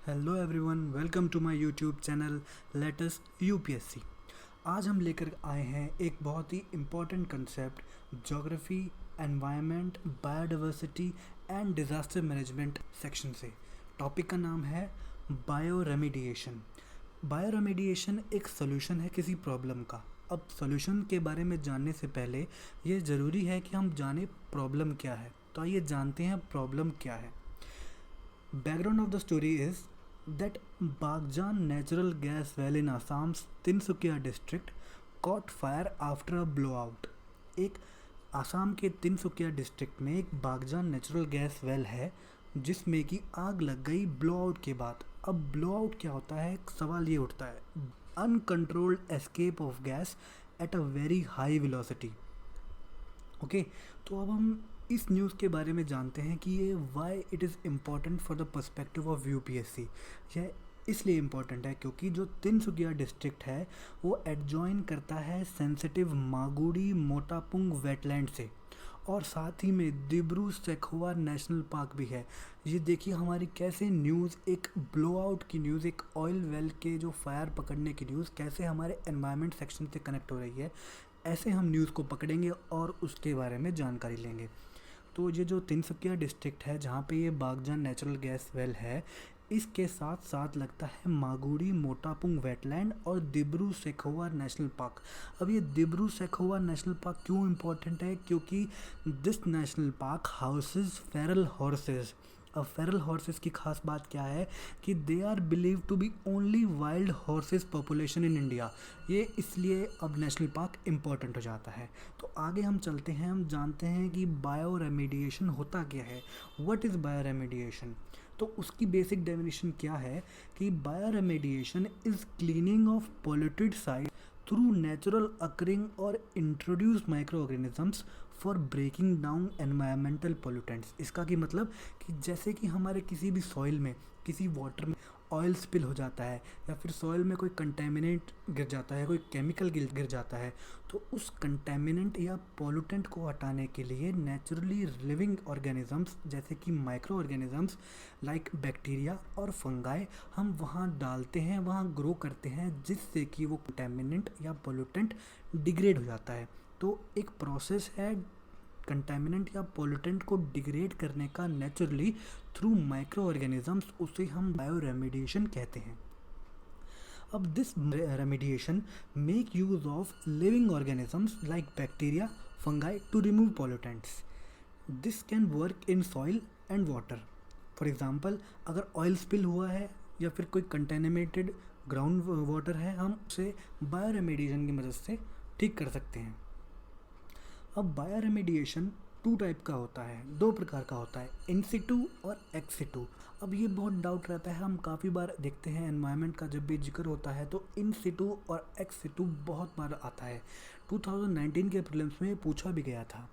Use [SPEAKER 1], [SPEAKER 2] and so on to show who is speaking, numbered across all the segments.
[SPEAKER 1] Hello everyone, welcome to my YouTube channel let's UPSC. आज हम लेकर आए हैं एक बहुत ही important concept, geography, environment, biodiversity and disaster management section से। टॉपिक का नाम है बायो रेमिडिएशन। बायो रेमिडिएशन एक सोल्यूशन है किसी प्रॉब्लम का। अब सोल्यूशन के बारे में जानने से पहले ये ज़रूरी है कि हम जाने प्रॉब्लम क्या है। तो आइए जानते हैं प्रॉब्लम क्या है। Background of the story is that Bagjan natural gas well in Assam's Tinsukia district caught fire after a blowout। एक आसाम के तिनसुकिया डिस्ट्रिक्ट में एक बागजान नेचुरल गैस वेल है जिसमें कि आग लग गई ब्लोआउट के बाद। अब ब्लोआउट क्या होता है, एक सवाल ये उठता है। Uncontrolled escape of gas at a very high velocity. Okay, तो अब हम इस न्यूज़ के बारे में जानते हैं कि ये why it is important for the perspective of UPSC. यह इसलिए इम्पॉर्टेंट है क्योंकि जो तिनसुकिया डिस्ट्रिक्ट है वो एडजॉइन करता है सेंसिटिव मागुड़ी मोटापुंग वेटलैंड से, और साथ ही में दिब्रू सैखोवा नेशनल पार्क भी है। ये देखिए हमारी कैसे न्यूज़, एक ब्लोआउट की न्यूज़, एक ऑयल वेल के जो फायर पकड़ने की न्यूज़ कैसे हमारे एनवायरनमेंट सेक्शन से कनेक्ट हो रही है। ऐसे हम न्यूज़ को पकड़ेंगे और उसके बारे में जानकारी लेंगे। तो ये जो तिनसुकिया डिस्ट्रिक्ट है जहाँ पे ये बागजान नेचुरल गैस वेल है, इसके साथ साथ लगता है मागुड़ी मोटापुंग वेटलैंड और दिब्रू सैखोवा नेशनल पार्क। अब ये दिब्रू सैखोवा नेशनल पार्क क्यों इम्पोर्टेंट है, क्योंकि this national park houses feral horses. अब फेरल हॉर्सेस की खास बात क्या है कि they are believe to be only wild horses population in India. ये इसलिए अब नेशनल पार्क इम्पॉर्टेंट हो जाता है। तो आगे हम चलते हैं, हम जानते हैं कि बायो रेमिडिएशन होता क्या है। What is bioremediation? तो उसकी बेसिक डेफिनेशन क्या है कि bioremediation is cleaning of polluted site through natural occurring और introduce microorganisms for breaking down environmental pollutants. इसका की मतलब कि जैसे कि हमारे किसी भी सॉइल में, किसी वाटर में ऑयल स्पिल हो जाता है या फिर सॉइल में कोई कंटेमिनेंट गिर जाता है, कोई केमिकल गिर जाता है, तो उस कंटेमिनेंट या पॉल्यूटेंट को हटाने के लिए नेचुरली लिविंग ऑर्गेनिजम्स जैसे कि माइक्रो ऑर्गेनिजम्स लाइक बैक्टीरिया और फंगाई हम वहाँ डालते हैं, वहाँ ग्रो करते हैं, जिससे कि वो कंटेमिनेंट या पॉल्यूटेंट डिग्रेड हो जाता है। तो एक प्रोसेस है कंटेमिनेंट या पोल्यूटेंट को डिग्रेड करने का नेचुरली थ्रू माइक्रो ऑर्गेनिजम्स, उसे हम बायो रेमिडिएशन कहते हैं। अब this remediation make use of living organisms like bacteria fungi to remove pollutants. This can work in soil and water. For example, अगर ऑयल स्पिल हुआ है या फिर कोई कंटेमिनेटेड ग्राउंड वाटर है, हम उसे बायो रेमिडिएशन की मदद से ठीक कर सकते हैं। अब बायो रेमिडिएशन टू टाइप का होता है, दो प्रकार का होता है, इन सिटू और एक्स सिटू। अब ये बहुत डाउट रहता है, हम काफ़ी बार देखते हैं एनवायरनमेंट का जब भी जिक्र होता है तो इन सिटू और एक्स सिटू बहुत बार आता है। 2019 के प्रीलिम्स में पूछा भी गया था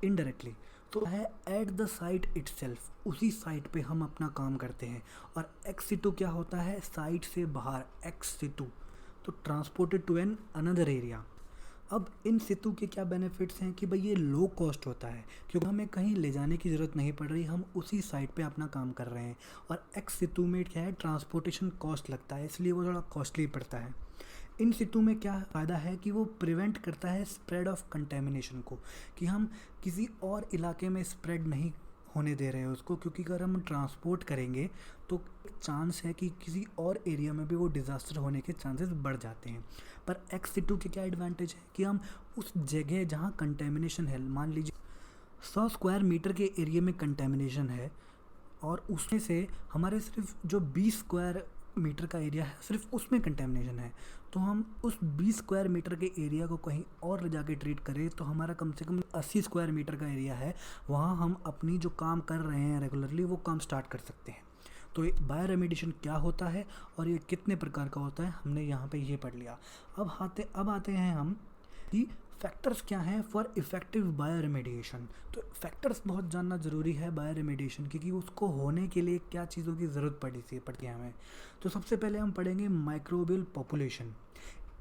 [SPEAKER 1] इनडायरेक्टली। तो है एट द साइट इटसेल्फ, उसी साइट पे हम अपना काम करते हैं। और एक्स सिटू क्या होता है, साइट से बाहर, एक्स सिटू तो transported to an another area. अब इन सितु के क्या बेनिफिट्स हैं कि भाई ये लो कॉस्ट होता है क्योंकि हमें कहीं ले जाने की ज़रूरत नहीं पड़ रही, हम उसी साइट पे अपना काम कर रहे हैं। और एक्स सितु में क्या है, ट्रांसपोर्टेशन कॉस्ट लगता है, इसलिए वो थोड़ा कॉस्टली पड़ता है। इन सितु में क्या फ़ायदा है कि वो प्रिवेंट करता है स्प्रेड ऑफ कंटेमिनेशन को, कि हम किसी और इलाके में स्प्रेड नहीं होने दे रहे हैं उसको, क्योंकि अगर हम ट्रांसपोर्ट करेंगे तो चांस है कि किसी और एरिया में भी वो डिज़ास्टर होने के चांसेस बढ़ जाते हैं। पर एक्स सिटू के क्या एडवांटेज है कि हम उस जगह जहाँ कंटेमिनेशन है, मान लीजिए 100 स्क्वायर मीटर के एरिया में कंटेमिनेशन है और उसमें से हमारे सिर्फ जो 20 स्क्वायर मीटर का एरिया है सिर्फ उसमें कंटेमिनेशन है, तो हम उस 20 स्क्वायर मीटर के एरिया को कहीं और ले जाके ट्रीट करें तो हमारा कम से कम 80 स्क्वायर मीटर का एरिया है, वहाँ हम अपनी जो काम कर रहे हैं रेगुलरली वो काम स्टार्ट कर सकते हैं। तो ये बायो रेमिडिएशन क्या होता है और ये कितने प्रकार का होता है, हमने यहाँ पे ये पढ़ लिया। अब आते हैं हम कि फैक्टर्स क्या हैं फॉर इफ़ेक्टिव बायो रेमिडिएशन। तो फैक्टर्स बहुत जानना ज़रूरी है बायो रेमिडिएशन की, कि उसको होने के लिए क्या चीज़ों की ज़रूरत पड़ती है हमें। तो सबसे पहले हम पढ़ेंगे microbial population.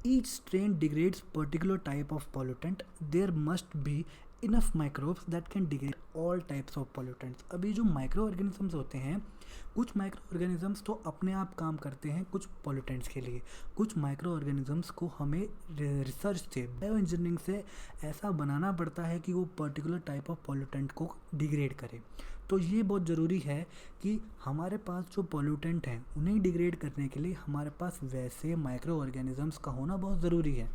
[SPEAKER 1] Each strain degrades particular type of pollutant, there must be enough microbes that can degrade all types of pollutants. अभी जो माइक्रो ऑर्गेनिजम्स होते हैं, कुछ माइक्रो ऑर्गेनिजम्स तो अपने आप काम करते हैं कुछ पॉल्यूटेंट्स के लिए, कुछ माइक्रो ऑर्गेनिजम्स को हमें रिसर्च से, बायो इंजीनियरिंग से ऐसा बनाना पड़ता है कि वो पर्टिकुलर टाइप ऑफ पॉल्यूटेंट को डिग्रेड करे। तो ये बहुत ज़रूरी है कि हमारे पास जो पॉल्यूटेंट हैं उन्हें डिग्रेड करने के लिए हमारे पास वैसे माइक्रो ऑर्गेनिजम्स का होना बहुत ज़रूरी है।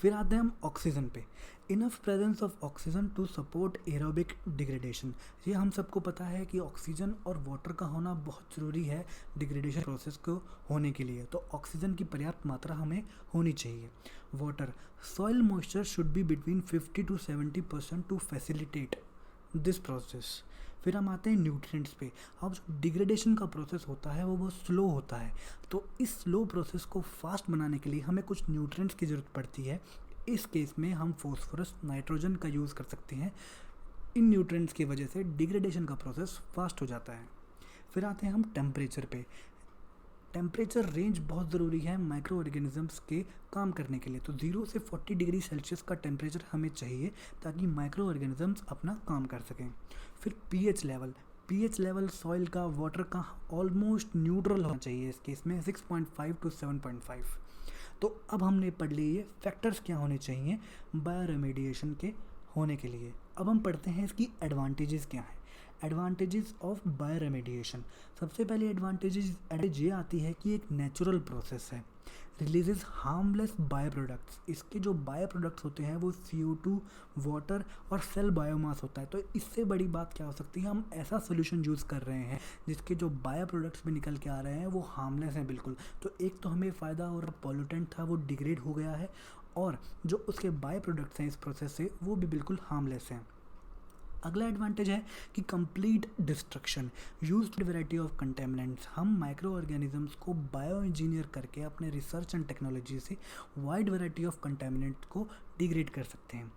[SPEAKER 1] फिर आते हैं हम ऑक्सीजन पे। Enough presence of oxygen to support aerobic degradation. ये हम सबको पता है कि ऑक्सीजन और वाटर का होना बहुत ज़रूरी है डिग्रेडेशन प्रोसेस को होने के लिए। तो ऑक्सीजन की पर्याप्त मात्रा हमें होनी चाहिए। Water, soil moisture should be between 50 to 70% to facilitate this process. फिर हम आते हैं न्यूट्रिएंट्स पे। अब जो डिग्रेडेशन का प्रोसेस होता है वो बहुत स्लो होता है, तो इस स्लो प्रोसेस को फास्ट बनाने के लिए हमें कुछ न्यूट्रिएंट्स की ज़रूरत पड़ती है। इस केस में हम फॉस्फोरस, नाइट्रोजन का यूज़ कर सकते हैं। इन न्यूट्रिएंट्स की वजह से डिग्रेडेशन का प्रोसेस फास्ट हो जाता है। फिर आते हैं हम टेम्परेचर पे। टेम्परेचर रेंज बहुत ज़रूरी है माइक्रो ऑर्गेनिजम्स के काम करने के लिए। तो 0 से 40 डिग्री सेल्सियस का टेम्परेचर हमें चाहिए ताकि माइक्रो ऑर्गेनिजम्स अपना काम कर सकें। फिर pH level, pH level soil का, वाटर का ऑलमोस्ट न्यूट्रल होना चाहिए इस केस में 6.5 to 7.5। तो अब हमने पढ़ लिए ये फैक्टर्स क्या होने चाहिए बायो रेमेडिएशन के होने के लिए। अब हम पढ़ते हैं इसकी एडवांटेजेस क्या हैं। Advantages of bioremediation. सबसे पहले एडवांटेजेस ये आती है कि एक नेचुरल प्रोसेस है, रिलीजेस हार्मलेस बायो प्रोडक्ट्स। इसके जो बायो प्रोडक्ट्स होते हैं वो CO2, वाटर और सेल बायोमास होता है। तो इससे बड़ी बात क्या हो सकती है, हम ऐसा सोल्यूशन यूज़ कर रहे हैं जिसके जो बायो प्रोडक्ट्स में निकल के आ रहे हैं वो हार्मलेस हैं बिल्कुल। तो एक तो हमें फ़ायदा, और पॉल्यूटेंट था वो डिग्रेड हो गया है, और जो उसके बायो प्रोडक्ट्स हैं इस प्रोसेस से वो भी बिल्कुल हार्मलेस हैं। अगला एडवांटेज है कि complete destruction, used variety of contaminants. हम माइक्रो ऑर्गेनिजम्स को बायो इंजीनियर करके अपने रिसर्च एंड टेक्नोलॉजी से वाइड वैरायटी ऑफ कंटेमिनेंट को डिग्रेड कर सकते हैं।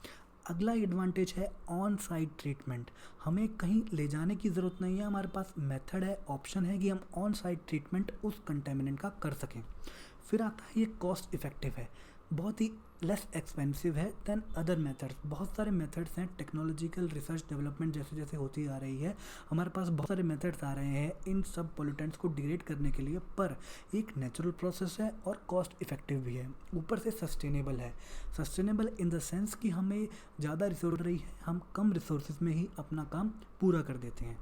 [SPEAKER 1] अगला एडवांटेज है ऑन साइट ट्रीटमेंट। हमें कहीं ले जाने की ज़रूरत नहीं है, हमारे पास मेथड है, ऑप्शन है कि हम ऑन साइट ट्रीटमेंट उस कंटेमिनेंट का कर सकें। फिर आता है ये कॉस्ट इफ़ेक्टिव है, बहुत ही लेस एक्सपेंसिव है दैन अदर मेथड्स। बहुत सारे मेथड्स हैं, टेक्नोलॉजिकल रिसर्च डेवलपमेंट जैसे जैसे होती आ रही है, हमारे पास बहुत सारे मेथड्स आ रहे हैं इन सब पोल्यूटेंट्स को डिग्रेड करने के लिए, पर एक नेचुरल प्रोसेस है और कॉस्ट इफेक्टिव भी है, ऊपर से सस्टेनेबल है। सस्टेनेबल इन द सेंस कि हमें ज़्यादा रिसोर्स रही है, हम कम रिसोर्सेज में ही अपना काम पूरा कर देते हैं।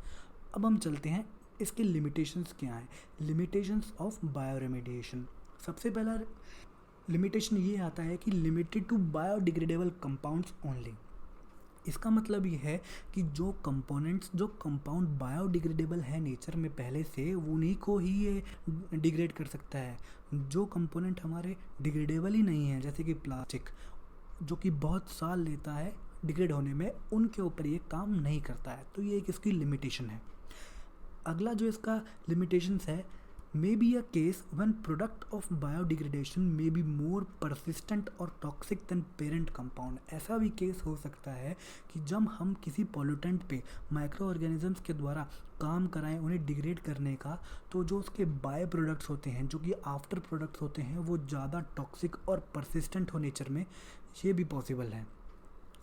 [SPEAKER 1] अब हम चलते हैं इसके लिमिटेशंस क्या हैं। Limitations of bioremediation. सबसे पहला लिमिटेशन ये आता है कि limited to biodegradable compounds only. इसका मतलब ये है कि जो कंपाउंड बायोडिग्रेडेबल है नेचर में पहले से, उन्हीं को ही ये डिग्रेड कर सकता है। जो कंपोनेंट हमारे डिग्रेडेबल ही नहीं है, जैसे कि प्लास्टिक जो कि बहुत साल लेता है डिग्रेड होने में, उनके ऊपर ये काम नहीं करता है। तो ये एक इसकी लिमिटेशन है। अगला जो इसका लिमिटेशंस है, may be a case when product of biodegradation may be more persistent or toxic than parent compound। ऐसा भी केस हो सकता है कि जब हम किसी पॉल्यूटेंट पे माइक्रो ऑर्गेनिजम्स के द्वारा काम कराएं उन्हें डिग्रेड करने का, तो जो उसके बायो प्रोडक्ट्स होते हैं, जो कि आफ्टर प्रोडक्ट्स होते हैं, वो ज़्यादा टॉक्सिक और परसिस्टेंट हो नेचर में, ये भी पॉसिबल है।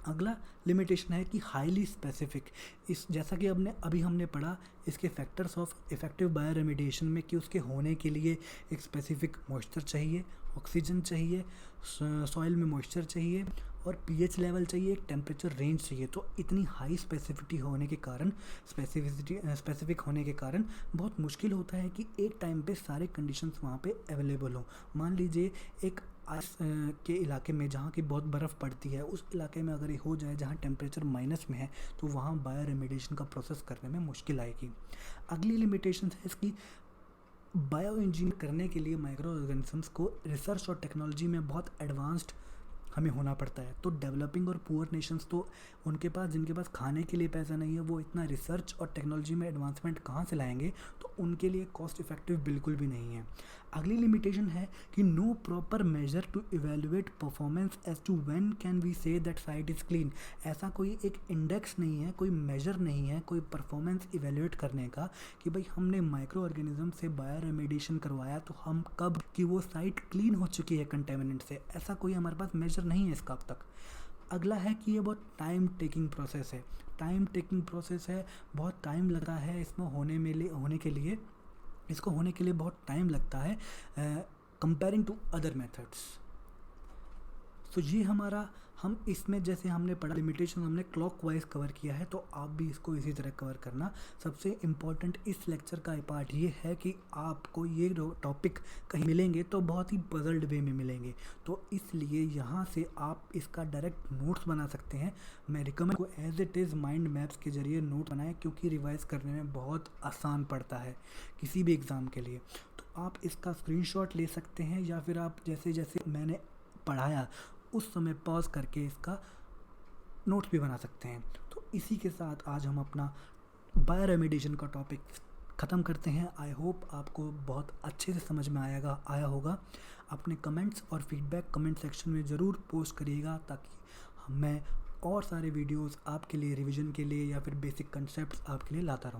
[SPEAKER 1] अगला लिमिटेशन है कि हाईली स्पेसिफिक। इस जैसा कि अभी हमने पढ़ा इसके factors of effective bio remediation में कि उसके होने के लिए एक स्पेसिफिक मॉइस्चर चाहिए, ऑक्सीजन चाहिए, सॉइल में मॉइस्चर चाहिए और पीएच लेवल चाहिए, एक टेम्परेचर रेंज चाहिए। तो इतनी हाई स्पेसिफिक होने के कारण बहुत मुश्किल होता है कि एक टाइम पे सारे कंडीशंस वहाँ पे अवेलेबल हो। मान लीजिए एक आइस के इलाके में जहाँ की बहुत बर्फ़ पड़ती है, उस इलाके में अगर ये हो जाए जहाँ टेम्परेचर माइनस में है, तो वहाँ बायो रेमेडिएशन का प्रोसेस करने में मुश्किल आएगी। अगली लिमिटेशन है इसकी, बायो इंजीनियर करने के लिए माइक्रो ऑर्गेनिजम्स को रिसर्च और टेक्नोलॉजी में बहुत एडवांस्ड हमें होना पड़ता है। तो डेवलपिंग और पुअर नेशंस तो जिनके पास खाने के लिए पैसा नहीं है, वो इतना रिसर्च और टेक्नोलॉजी में एडवांसमेंट कहाँ से लाएंगे, तो उनके लिए कॉस्ट इफेक्टिव बिल्कुल भी नहीं है। अगली लिमिटेशन है कि no proper measure to evaluate performance as to when can we say that site is clean. ऐसा कोई एक इंडेक्स नहीं है, कोई मेजर नहीं है कोई परफॉर्मेंस इवेल्युएट करने का कि भाई हमने माइक्रो ऑर्गेनिज्म से बायो रेमेडिएशन करवाया तो हम कब कि वो साइट क्लीन हो चुकी है कंटेमिनेंट से। ऐसा कोई हमारे पास मेजर नहीं है इसका अब तक। अगला है कि ये बहुत टाइम टेकिंग प्रोसेस है, बहुत टाइम लग रहा है इसमें होने के लिए बहुत टाइम लगता है कंपेयरिंग टू अदर मेथड्स। तो ये हम इसमें जैसे हमने पढ़ा लिमिटेशन, हमने क्लॉकवाइज कवर किया है, तो आप भी इसको इसी तरह कवर करना। सबसे इम्पॉर्टेंट इस लेक्चर का पार्ट ये है कि आपको ये टॉपिक कहीं मिलेंगे तो बहुत ही पजल्ड वे में मिलेंगे, तो इसलिए यहाँ से आप इसका डायरेक्ट नोट्स बना सकते हैं। मैं रिकमेंड को as it is mind maps के जरिए नोट बनाएं, क्योंकि रिवाइज करने में बहुत आसान पड़ता है किसी भी एग्ज़ाम के लिए। तो आप इसका स्क्रीनशॉट ले सकते हैं, या फिर आप जैसे जैसे मैंने पढ़ाया उस समय पॉज करके इसका नोट्स भी बना सकते हैं। तो इसी के साथ आज हम अपना बायोरेमेडिएशन का टॉपिक ख़त्म करते हैं। आई होप आपको बहुत अच्छे से समझ में आया होगा। अपने कमेंट्स और फीडबैक कमेंट सेक्शन में ज़रूर पोस्ट करिएगा, ताकि मैं और सारे वीडियोस आपके लिए रिवीजन के लिए या फिर बेसिक कंसेप्ट्स आपके लिए लाता रहूँ।